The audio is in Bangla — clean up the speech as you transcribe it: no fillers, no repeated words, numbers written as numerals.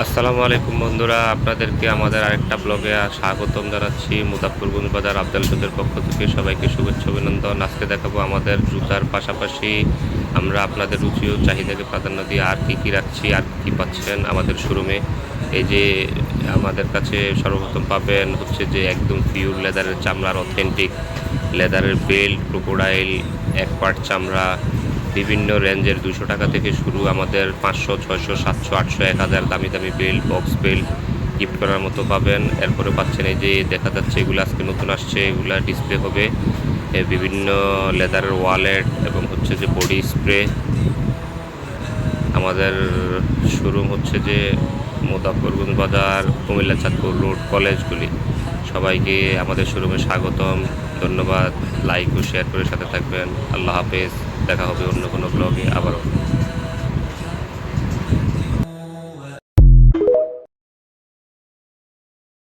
আসসালামু আলাইকুম বন্ধুরা, আপনাদেরকে আমাদের আরেকটা ব্লগে স্বাগতম জানাচ্ছি। মুজাফফরগঞ্জ বাজার আফজাল জুতার পক্ষ থেকে সবাইকে শুভেচ্ছা অভিনন্দন। আজকে দেখাবো আমাদের জুতার পাশাপাশি আমরা আপনাদের রুচি ও চাহিদাকে প্রাধান্য দিয়ে আর কি রাখছি, আর কি পাচ্ছেন আমাদের শোরুমে। এই যে আমাদের কাছে সর্বপ্রথম পাবেন হচ্ছে যে একদম পিওর লেদারের চামড়ার অথেন্টিক লেদারের বেল্ট, ক্রোকোডাইল, এক পার্ট চামড়া, বিভিন্ন রেঞ্জের 200 টাকা থেকে শুরু। আমাদের 500, 600, 700, 800, 1000 দামি দামি বেল্ট, বক্স বেল্ট গিফট করার মতো পাবেন। এরপরে পাচ্ছেন এই যে দেখা যাচ্ছে এগুলো আজকে নতুন আসছে, এগুলা ডিসপ্লে হবে। বিভিন্ন লেদারের ওয়ালেট এবং হচ্ছে যে বডি স্প্রে। আমাদের শোরুম হচ্ছে যে মুজাফফরগঞ্জ বাজার, কুমিল্লা চাঁদপুর রোড, কলেজগুলি। সবাইকে আমাদের শোরুমে স্বাগতম, ধন্যবাদ। লাইক ও শেয়ার করে সাথে থাকবেন। আল্লাহ হাফেজ, দেখা হবে অন্য কোনো ব্লগে আবারও।